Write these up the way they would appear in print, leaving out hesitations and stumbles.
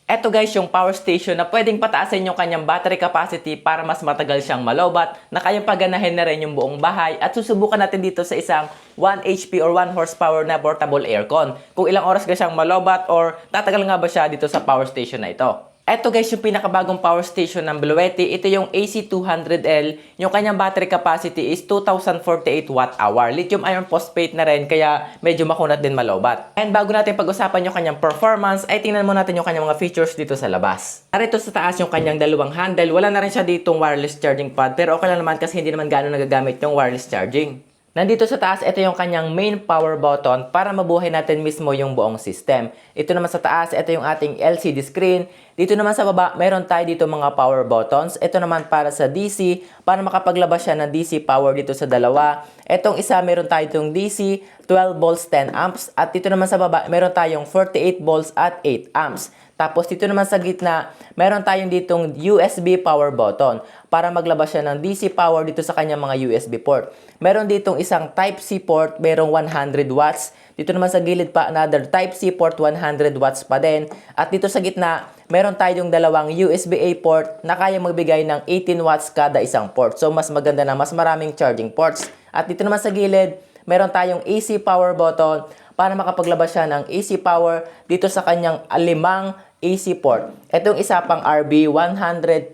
Eto guys, yung power station na pwedeng pataasin yung kanyang battery capacity para mas matagal siyang malobat, na kayang paganahin na rin yung buong bahay. At susubukan natin dito sa isang 1 HP or 1 horsepower na portable aircon. Kung ilang oras ka siyang malobat or tatagal nga ba siya dito sa power station na ito. Eto guys, yung pinakabagong power station ng Bluetti, ito yung AC200L. Yung kanyang battery capacity is 2048 watt-hour. Lithium iron phosphate na rin, kaya medyo makunat din malobat. And bago natin pag-usapan yung kanyang performance, ay tingnan mo natin yung kanyang mga features dito sa labas. Narito sa taas yung kanyang dalawang handle. Wala na rin siya ditong wireless charging pad, pero okay lang naman kasi hindi naman gano'ng nagagamit yung wireless charging. Nandito sa taas, ito yung kanyang main power button para mabuhay natin mismo yung buong system. Ito naman sa taas, ito yung ating LCD screen. Dito naman sa baba, meron tayo dito mga power buttons. Ito naman para sa DC, para makapaglabas siya ng DC power dito sa dalawa. Itong isa, meron tayo itong DC, 12 volts, 10 amps. At dito naman sa baba, meron tayong 48 volts at 8 amps. Tapos dito naman sa gitna, meron tayong ditong USB power button para maglabas siya ng DC power dito sa kanyang mga USB port. Meron ditong isang Type-C port, merong 100 watts. Dito naman sa gilid pa, another Type-C port, 100 watts pa din. At dito sa gitna, meron tayong dalawang USB-A port na kaya magbigay ng 18 watts kada isang port. So, mas maganda na mas maraming charging ports. At dito naman sa gilid, meron tayong AC power button para makapaglabas siya ng AC power dito sa kanyang 5 AC port. Itong isa pang RB, 125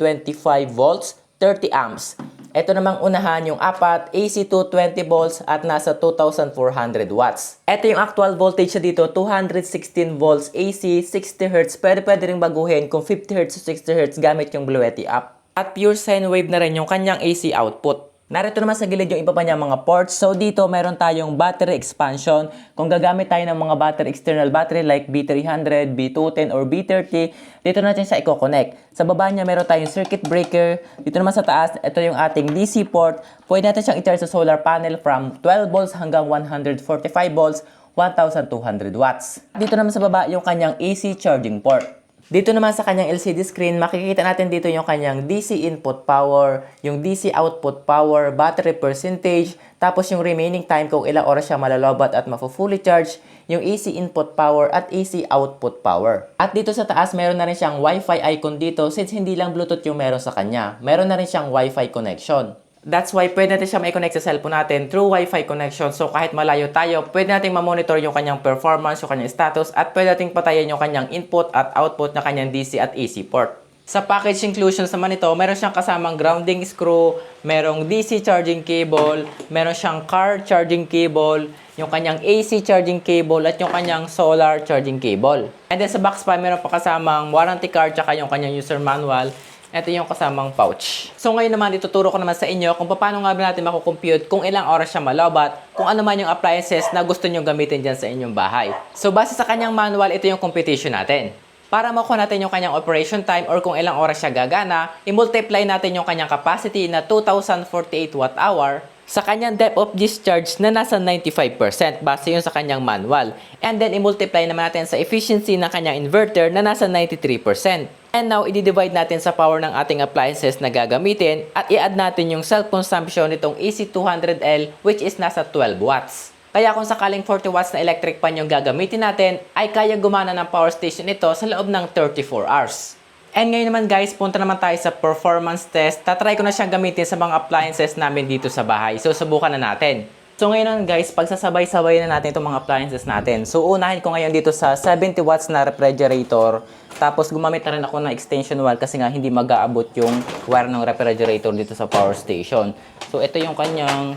volts, 30 amps. Ito namang unahan yung apat, AC 220 volts at nasa 2,400 watts. Ito yung actual voltage sa dito, 216 volts AC, 60 Hz. Pwede ring baguhin kung 50 Hz to 60 Hz gamit yung Bluetti app. At pure sine wave na rin yung kanyang AC output. Narito naman sa gilid yung iba pa niya mga ports. So dito meron tayong battery expansion. Kung gagamit tayo ng mga battery, external battery like B300, B210 or B30, dito natin siya i-connect. Sa baba niya meron tayong circuit breaker. Dito naman sa taas, ito yung ating DC port. Pwede natin siyang i-charge sa solar panel from 12 volts hanggang 145 volts, 1,200 watts. Dito naman sa baba yung kanyang AC charging port. Dito naman sa kanyang LCD screen, makikita natin dito yung kanyang DC input power, yung DC output power, battery percentage, tapos yung remaining time kung ilang oras siya malalobat at fully charge, yung AC input power at AC output power. At dito sa taas, meron na rin siyang Wi-Fi icon dito since hindi lang Bluetooth yung meron sa kanya. Meron na rin siyang Wi-Fi connection. That's why pwede natin siya mai-connect sa cellphone natin through Wi-Fi connection. So kahit malayo tayo, pwede natin ma-monitor yung kanyang performance, yung kanyang status, at pwede natin patayin yung kanyang input at output na kanyang DC at AC port. Sa package inclusions naman ito, meron siyang kasamang grounding screw, merong DC charging cable, meron siyang car charging cable, yung kanyang AC charging cable, at yung kanyang solar charging cable. And then sa box pa, meron pa kasamang warranty card, tsaka yung kanyang user manual. Ito yung kasamang pouch. So ngayon naman, ituturo ko naman sa inyo kung paano nga ba natin makukompute kung ilang oras siya malobat, kung ano man yung appliances na gusto nyo gamitin dyan sa inyong bahay. So base sa kanyang manual, ito yung computation natin. Para makuha natin yung kanyang operation time or kung ilang oras siya gagana, i-multiply natin yung kanyang capacity na 2,048 watt-hour sa kanyang depth of discharge na nasa 95% base yun sa kanyang manual. And then, i-multiply naman natin sa efficiency ng kanyang inverter na nasa 93%. And now, i-divide natin sa power ng ating appliances na gagamitin at i-add natin yung self-consumption nitong AC200L which is nasa 12 watts. Kaya kung sakaling 40 watts na electric pan yung gagamitin natin, ay kaya gumana ng power station ito sa loob ng 34 hours. And ngayon naman guys, punta naman tayo sa performance test. Tatry ko na siyang gamitin sa mga appliances namin dito sa bahay. So, subukan na natin. So ngayon guys, pagsasabay-sabay na natin itong mga appliances natin. So unahin ko ngayon dito sa 70 watts na refrigerator. Tapos gumamit na rin ako ng extension wire kasi nga hindi mag-aabot yung wire ng refrigerator dito sa power station. So ito yung kanyang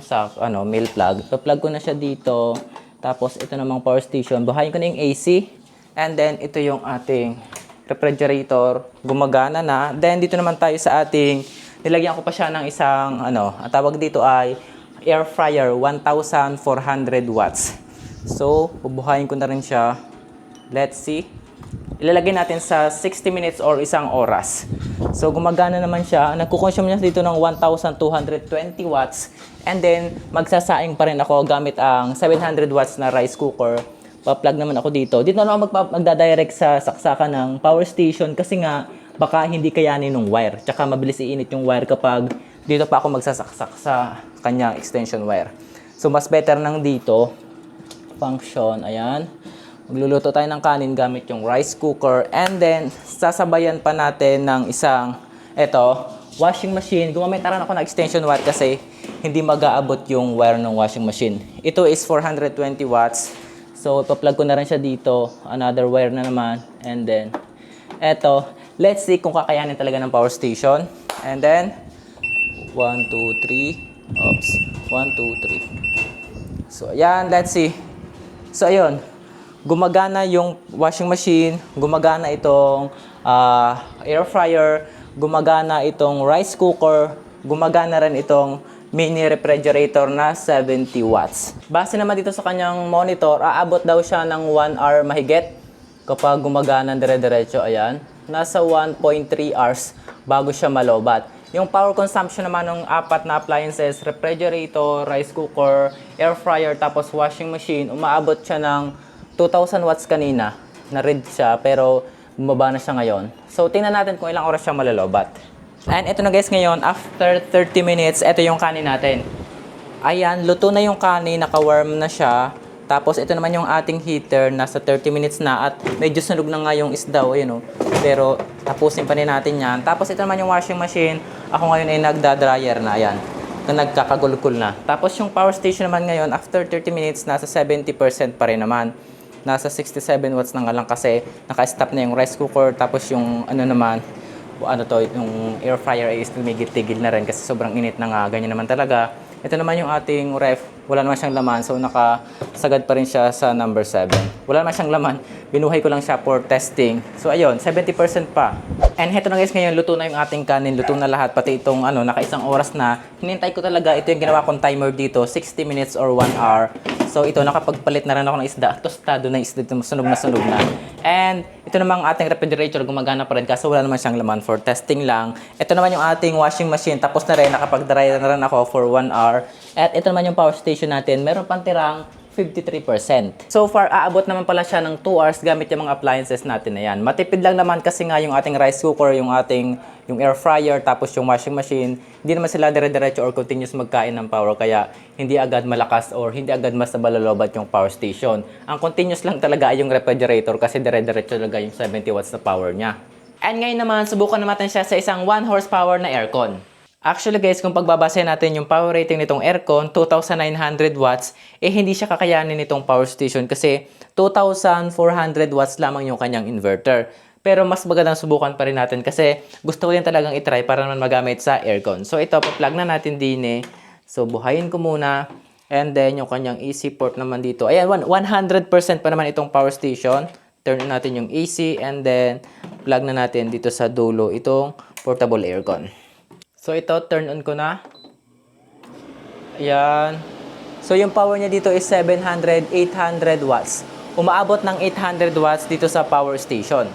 male plug. So plug ko na siya dito. Tapos ito namang power station. Buhayin ko na yung AC. And then ito yung ating refrigerator. Gumagana na. Then dito naman tayo sa ating, nilagyan ko pa siya ng isang ang tawag dito ay air fryer, 1,400 watts. So, bubuhayin ko na rin siya. Let's see. Ilalagay natin sa 60 minutes or isang oras. So, gumagana naman siya. Nagkukonsume niya dito ng 1,220 watts. And then, magsasaing pa rin ako gamit ang 700 watts na rice cooker. Pa-plug naman ako dito. Dito na ako magdadirect sa saksakan ng power station kasi nga, baka hindi kayanin ng wire. Tsaka mabilis iinit yung wire kapag dito pa ako magsasaksak sa kanya extension wire. So, mas better nang dito. Function, ayan. Magluluto tayo ng kanin gamit yung rice cooker. And then, sasabayan pa natin ng isang, washing machine. Gumamit na rin ako ng extension wire kasi hindi mag-aabot yung wire ng washing machine. Ito is 420 watts. So, ipa-plug ko na rin siya dito. Another wire na naman. And then, let's see kung kakayanin talaga ng power station. And then, 1, 2, 3. Oops. 1, 2, 3. So, ayan. Let's see. So, ayun. Gumagana yung washing machine, gumagana itong air fryer, gumagana itong rice cooker, gumagana rin itong mini refrigerator na 70 watts. Base naman dito sa kanyang monitor, aabot daw siya ng 1 hour mahigit kapag gumagana dire-diretso. Ayan, nasa 1.3 hours bago siya malobat. Yung power consumption naman ng apat na appliances, refrigerator, rice cooker, air fryer, tapos washing machine, umaabot siya ng 2,000 watts kanina, na-read siya, pero bumaba na siya ngayon. So, tingnan natin kung ilang oras siya malalobat. And ito na guys ngayon, after 30 minutes, ito yung kanin natin. Ayan, luto na yung kanin, naka-warm na siya. Tapos, ito naman yung ating heater, nasa 30 minutes na at medyo sunog na nga yung isda, ayun o. Pero, tapusin pa rin natin yan. Tapos, ito naman yung washing machine. Ako ngayon ay nagda-dryer na, ayan. Nagkakagulkul na. Tapos, yung power station naman ngayon, after 30 minutes, nasa 70% pa rin naman. Nasa 67 watts na nga lang kasi naka-stop na yung rice cooker. Tapos yung yung air fryer ay tumigil-tigil na rin kasi sobrang init na nga. Ganyan naman talaga. Ito naman yung ating ref. Wala naman siyang laman. So nakasagad pa rin siya sa number 7. Wala naman siyang laman. Binuhay ko lang siya for testing. So ayun, 70% pa. And heto na guys, ngayon luto na yung ating kanin. Luto na lahat. Pati itong naka-isang oras na. Hinintay ko talaga. Ito yung ginawa kong timer dito. 60 minutes or 1 hour. So ito, nakapagpalit na rin ako ng isda. Tostado na isda. Sunog na sunog na. And ito namang ating refrigerator, gumagana pa rin kasi wala naman siyang laman, for testing lang. Ito naman yung ating washing machine. Tapos na rin, nakapag-dry na rin ako for 1 hour. At ito naman yung power station natin. Meron pang tirang 53%. So far, aabot naman pala siya ng 2 hours gamit yung mga appliances natin na yan. Matipid lang naman kasi nga yung ating rice cooker, yung air fryer, tapos yung washing machine, hindi naman sila dire-diretso or continuous magkain ng power, kaya hindi agad malakas or hindi agad mas nabalalobat yung power station. Ang continuous lang talaga ay yung refrigerator kasi dire-diretso talaga yung 70 watts na power niya. And ngayon naman, subukan natin siya sa isang 1 horsepower na aircon. Actually guys, kung pagbabase natin yung power rating nitong aircon, 2,900 watts, hindi siya kakayanin nitong power station kasi 2,400 watts lamang yung kanyang inverter. Pero mas magandang subukan pa rin natin kasi gusto ko din talagang itry para naman magamit sa aircon. So ito, pa-plug na natin din eh. So buhayin ko muna. And then yung kanyang AC port naman dito. Ayan, 100% pa naman itong power station. Turn on natin yung AC and then plug na natin dito sa dulo itong portable aircon. So ito, turn on ko na. Ayan. So yung power niya dito is 700, 800 watts. Umaabot ng 800 watts dito sa power station.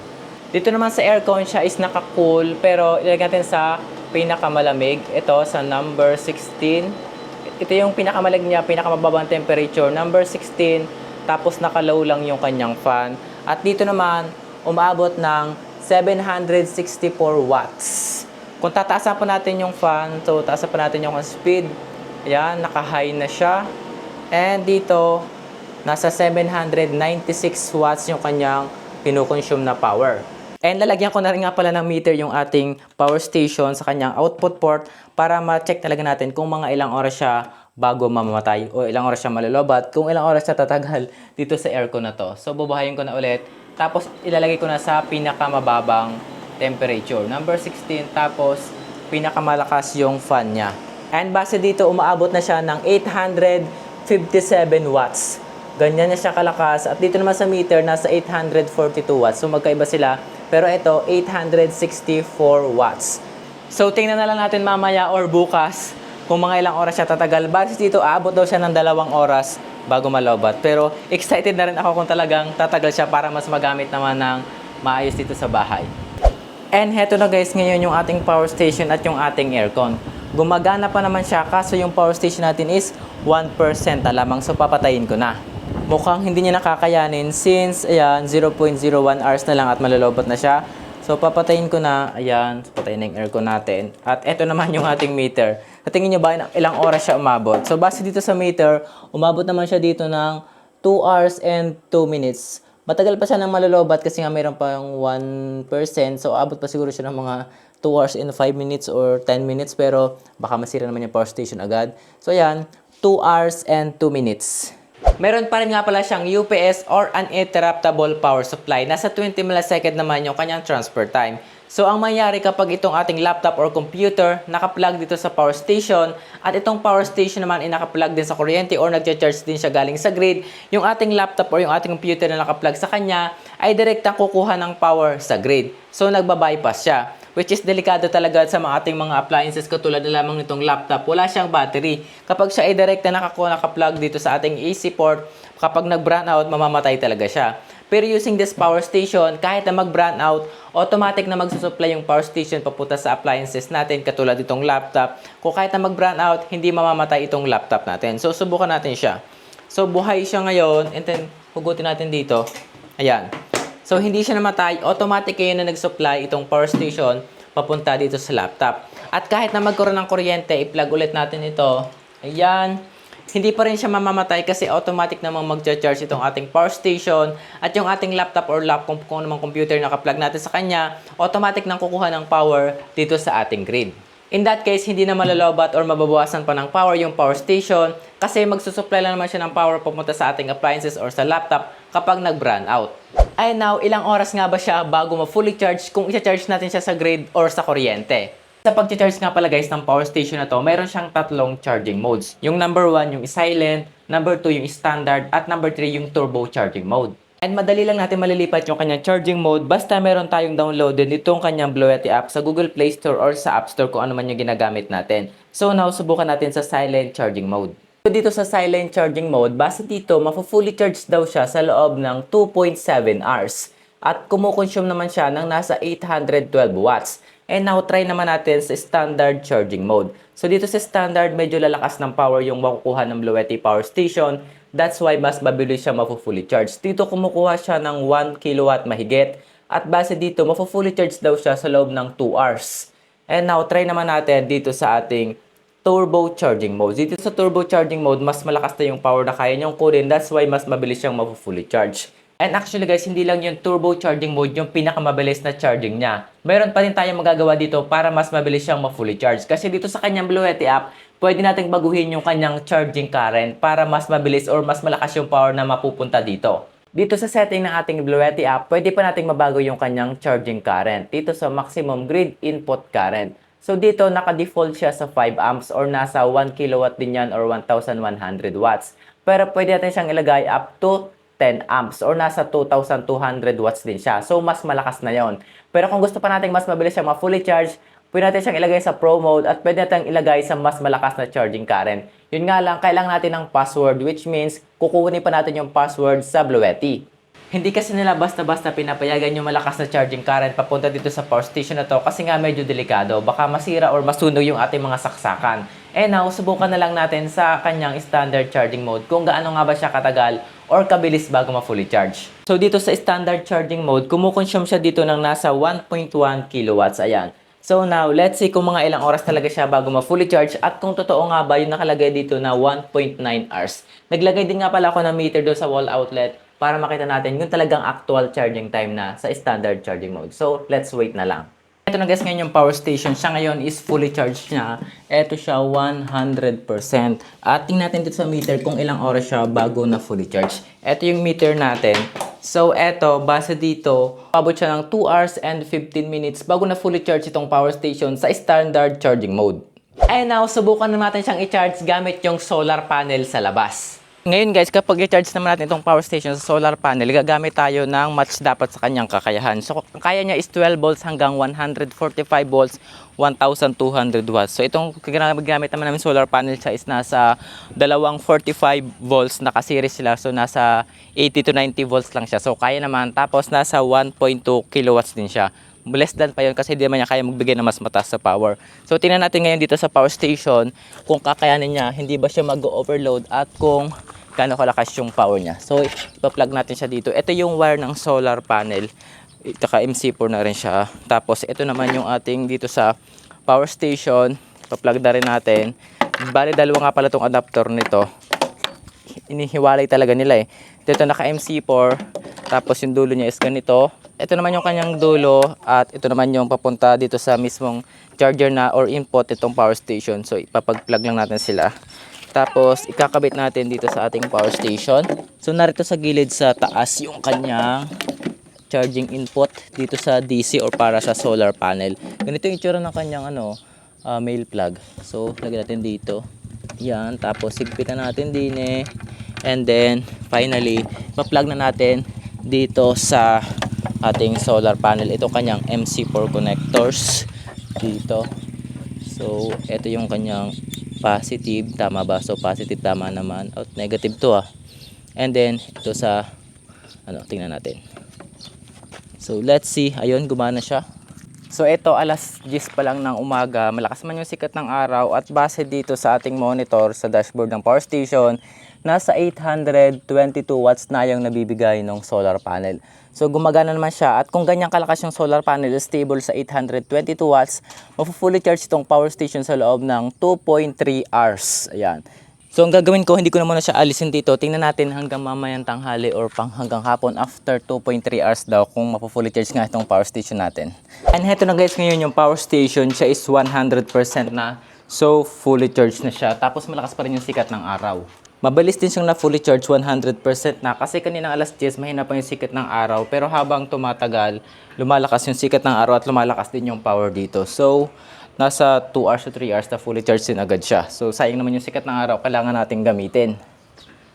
Dito naman sa aircon siya is naka-cool pero ilagay natin sa pinakamalamig. Ito sa number 16. Ito yung pinakamalamig niya, pinakamababang temperature. Number 16. Tapos naka-low lang yung kanyang fan. At dito naman, umaabot ng 764 watts. Kung tataasan pa natin yung fan, so taasan pa natin yung speed. Ayan, naka-high na siya. And dito, nasa 796 watts yung kanyang kinukonsume na power. And lalagyan ko na rin nga pala ng meter yung ating power station sa kanyang output port para ma-check talaga natin kung mga ilang oras siya bago mamamatay o ilang oras siya malolobat, kung ilang oras siya tatagal dito sa aircon na to. So bubuhayin ko na ulit. Tapos ilalagay ko na sa pinakamababang temperature, number 16, tapos pinakamalakas yung fan niya. And base dito, umaabot na siya ng 857 watts. Ganyan na siya kalakas. At dito naman sa meter, nasa 842 watts. So magkaiba sila. Pero ito, 864 watts. So tingnan na lang natin mamaya or bukas kung mga ilang oras siya tatagal. Base dito, aabot daw siya ng 2 oras bago malobat. Pero excited na rin ako kung talagang tatagal siya para mas magamit naman ng maayos dito sa bahay. And heto na guys, ngayon yung ating power station at yung ating aircon. Gumagana pa naman siya kaso yung power station natin is 1% na lamang, so papatayin ko na. Mukhang hindi niya nakakayanin since ayan 0.01 hours na lang at malolobat na siya. So papatayin ko na, ayan, patayin na yung aircon natin. At eto naman yung ating meter. Sa tingin nyo ba ilang oras siya umabot? So base dito sa meter, umabot naman siya dito ng 2 hours and 2 minutes Matagal pa siya ng malolobat kasi nga mayroon pa yung 1%. So, abot pa siguro siya ng mga 2 hours and 5 minutes or 10 minutes. Pero, baka masira naman yung power station agad. So, yan. 2 hours and 2 minutes. Meron pa rin nga pala siyang UPS or uninterruptible power supply. Nasa 20 millisecond naman yung kanyang transfer time. So, ang mangyari kapag itong ating laptop or computer naka-plug dito sa power station at itong power station naman ay naka-plug din sa kuryente or nagcha-charge din siya galing sa grid, yung ating laptop or yung ating computer na naka-plug sa kanya ay direktang kukuha ng power sa grid. So, nagbabypass siya. Which is delikado talaga sa mga ating mga appliances katulad na lamang nitong laptop. Wala siyang battery. Kapag siya ay direkta naka-plug dito sa ating AC port, kapag nag-brownout, mamamatay talaga siya. Pero using this power station, kahit na mag-brownout, automatic na magsusupply yung power station papunta sa appliances natin katulad itong laptop. Kung kahit na mag-brownout, hindi mamamatay itong laptop natin. So, subukan natin siya. So, buhay siya ngayon. And then, hugutin natin dito. Ayan. So, hindi siya namatay. Automatic yun na nag-supply itong power station papunta dito sa laptop. At kahit na magkaroon ng kuryente, i-plug ulit natin ito. Ayan. Hindi pa rin siya mamamatay kasi automatic namang mag-charge itong ating power station at yung ating laptop or laptop kung namang computer na naka-plug natin sa kanya, automatic nang kukuha ng power dito sa ating grid. In that case, hindi na malalobat or mababawasan pa ng power yung power station kasi magsusupply lang naman siya ng power papunta sa ating appliances or sa laptop kapag nag-brownout out. Ay now, ilang oras nga ba siya bago ma-fully charge kung i-charge natin siya sa grid or sa kuryente? Sa pag-charge nga pala guys ng power station na to, mayroon siyang tatlong charging modes. Yung number 1, yung silent, number 2, yung standard, at number 3, yung turbo charging mode. And madali lang natin malilipat yung kanyang charging mode basta meron tayong downloaded nitong kanyang Bluetti app sa Google Play Store or sa App Store kung ano man yung ginagamit natin. So now, subukan natin sa silent charging mode. So dito sa silent charging mode, base dito, mafu-fully charge daw siya sa loob ng 2.7 hours. At kumukonsume naman siya ng nasa 812 watts. And now, try naman natin sa standard charging mode. So dito sa standard, medyo lalakas ng power yung makukuha ng Bluetti power station. That's why mas mabilis siya mafu-fully charge. Dito kumukuha siya ng 1 kilowatt mahigit. At base dito, mafu-fully charge daw siya sa loob ng 2 hours. And now, try naman natin dito sa ating turbo charging mode. Dito sa turbo charging mode, mas malakas na yung power na kaya niyong kunin. That's why mas mabilis siyang mafu-fully charge. And actually guys, hindi lang yung turbo charging mode yung pinakamabilis na charging niya. Mayroon pa rin tayong magagawa dito para mas mabilis siyang ma-fully charge. Kasi dito sa kanyang Bluetti app, pwede nating baguhin yung kanyang charging current para mas mabilis or mas malakas yung power na mapupunta dito. Dito sa setting ng ating Bluetti app, pwede pa nating mabago yung kanyang charging current. Dito sa maximum grid input current. So dito naka-default siya sa 5 amps or nasa 1 kilowatt din yan or 1,100 watts. Pero pwede natin siyang ilagay up to 10 amps or nasa 2,200 watts din siya. So, mas malakas na yon. Pero kung gusto pa natin mas mabilis siya ma-fully charge, pwede natin siyang ilagay sa Pro mode at pwede natin ilagay sa mas malakas na charging current. Yun nga lang, kailangan natin ng password which means kukunin pa natin yung password sa Bluetti. Hindi kasi nila basta-basta pinapayagan yung malakas na charging current papunta dito sa power station na to kasi nga medyo delikado. Baka masira or masunog yung ating mga saksakan. And now, subukan na lang natin sa kanyang standard charging mode kung gaano nga ba siya katagal or kabilis bago ma-fully charge. So dito sa standard charging mode, kumukonsume siya dito ng nasa 1.1 kilowatts. Ayan. So now, let's see kung mga ilang oras talaga siya bago ma-fully charge at kung totoo nga ba yung nakalagay dito na 1.9 hours. Naglagay din nga pala ako ng meter doon sa wall outlet para makita natin yung talagang actual charging time na sa standard charging mode. So, let's wait na lang. Ito na guys ngayon yung power station. Siya ngayon is fully charged niya. Ito siya 100%. At tingnan natin dito sa meter kung ilang oras siya bago na fully charged. Ito yung meter natin. So, ito, base dito, abot siya ng 2 hours and 15 minutes bago na fully charge itong power station sa standard charging mode. And now, subukan na natin siyang i-charge gamit yung solar panel sa labas. Ngayon guys, kapag i-charge naman natin itong power station sa solar panel, gagamit tayo ng match dapat sa kanyang kakayahan. So, ang kaya niya is 12 volts hanggang 145 volts, 1,200 watts. So, itong gamit naman namin solar panel siya is nasa 245 volts, naka-series sila. So, nasa 80 to 90 volts lang siya. So, kaya naman. Tapos, nasa 1.2 kilowatts din siya. Less than pa yun kasi hindi naman niya kaya magbigay ng mas mataas sa power. So, tingnan natin ngayon dito sa power station kung kakayanin niya, hindi ba siya mag-overload at kung gaano kalakas yung power niya. So, ipa-plug natin siya dito. Ito yung wire ng solar panel. Taka MC4 na rin siya. Tapos, ito naman yung ating dito sa power station. Ipa-plug na rin natin. Bali, dalawa nga pala itong adapter nito. Inihiwalay talaga nila eh. Dito naka MC4. Tapos yung dulo niya is ganito. Ito naman yung kanyang dulo at ito naman yung papunta dito sa mismong charger na or input itong power station. So ipapag-plug lang natin sila. Tapos ikakabit natin dito sa ating power station. So narito sa gilid sa taas yung kanyang charging input dito sa DC or para sa solar panel. Ganito yung itsura ng kanyang male plug. So lagyan natin dito. Yan, tapos higpitan natin din and then finally pa-plug na natin dito sa ating solar panel. Ito kanyang MC4 connectors dito. So ito yung kanyang positive, tama ba? So positive, tama naman. Out, negative to and then ito sa tingnan natin. So let's see, ayun, gumana siya. So ito, alas 10 pa lang ng umaga, malakas man yung sikat ng araw at base dito sa ating monitor sa dashboard ng power station, nasa 822 watts na yung nabibigay ng solar panel. So gumagana naman siya at kung ganyan kalakas yung solar panel, stable sa 822 watts, mafu-fully charge itong power station sa loob ng 2.3 hours. Ayan. So ang gagawin ko, hindi ko na muna siya alisin dito. Tingnan natin hanggang mamayang tanghali or hanggang hapon after 2.3 hours daw kung mapu-fully charge nga itong power station natin. And heto na guys, ngayon yung power station, siya is 100% na. So fully charged na siya. Tapos malakas pa rin yung sikat ng araw. Mabilis din siyang na fully charged 100% na kasi kaninang alas 10 mahina pa yung sikat ng araw. Pero habang tumatagal, lumalakas yung sikat ng araw at lumalakas din yung power dito. So nasa 2 hours to 3 hours na fully charged din agad siya. So sayang naman yung sikat ng araw, kailangan natin gamitin.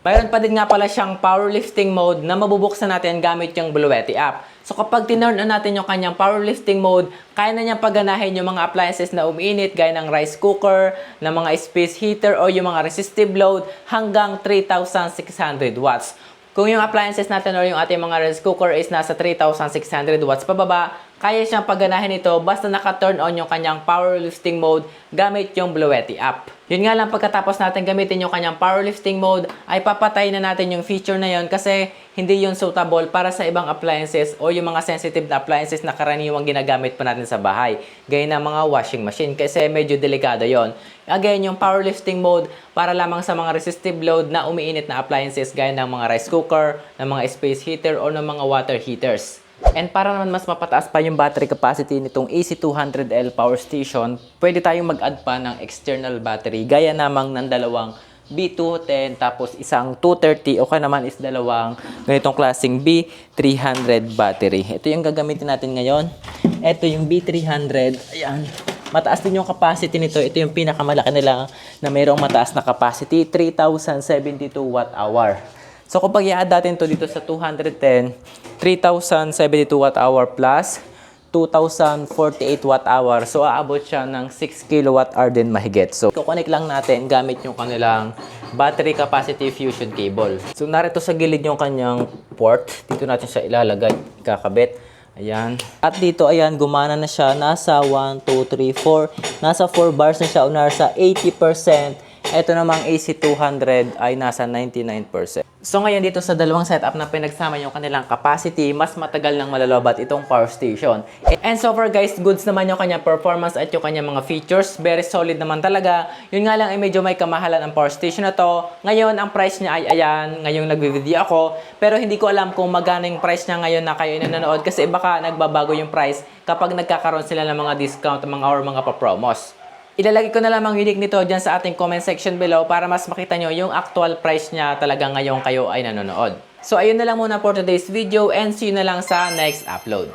Mayroon pa din nga pala siyang powerlifting mode na mabubuksan natin gamit yung Bluetti app. So kapag tinurn on natin yung kanyang powerlifting mode, kaya na niyang pagganahin yung mga appliances na umiinit gaya ng rice cooker, ng mga space heater o yung mga resistive load hanggang 3,600 watts. Kung yung appliances natin or yung ating mga rice cooker is nasa 3,600 watts pababa, kaya siyang pagganahin ito basta naka-turn on yung kanyang powerlifting mode gamit yung Bluetti app. Yun nga lang, pagkatapos natin gamitin yung kanyang powerlifting mode, ay papatay na natin yung feature na yun kasi hindi yun suitable para sa ibang appliances o yung mga sensitive na appliances na karaniwang ginagamit pa natin sa bahay. Gaya ng mga washing machine kasi medyo delikado yon. Again, yung powerlifting mode para lamang sa mga resistive load na umiinit na appliances gaya ng mga rice cooker, ng mga space heater o ng mga water heaters. And para naman mas mapataas pa yung battery capacity nitong AC200L power station, pwede tayong mag-add pa ng external battery gaya namang ng dalawang B210 tapos isang 230 o kaya naman is dalawang ganitong klaseng B300 battery. Ito yung gagamitin natin ngayon. Ito yung B300. Ayan. Mataas din yung capacity nito. Ito yung pinakamalaki nila na mayroong mataas na capacity, 3,072 watt-hour. So kapag i-add natin to dito sa 210, 3,072 watt-hour plus 2,048 watt-hour. So aabot siya ng 6 kWh din mahigit. So kukonek lang natin gamit yung kanilang battery capacity fusion cable. So narito sa gilid yung kanyang port. Dito natin siya ilalagay, kakabit. Ayan. At dito, ayan, gumana na siya. Nasa 1, 2, 3, 4. Nasa 4 bars na siya o nasa 80%. Ito namang AC200 ay nasa 99%. So ngayon dito sa dalawang setup na pinagsama yung kanilang capacity, mas matagal nang malalobat itong power station. And so far guys, goods naman yung kanyang performance at yung kanyang mga features. Very solid naman talaga. Yun nga lang ay medyo may kamahalan ang power station na to. Ngayon ang price niya ay ayan, ngayong nagvi-video ako. Pero hindi ko alam kung magkano yung price niya ngayon na kayo nanonood kasi baka nagbabago yung price kapag nagkakaroon sila ng mga discount or mga pa-promos. Ilalagay ko na lamang yung link nito dyan sa ating comment section below para mas makita nyo yung actual price niya talaga ngayong kayo ay nanonood. So ayun na lang muna for today's video and see you na lang sa next upload.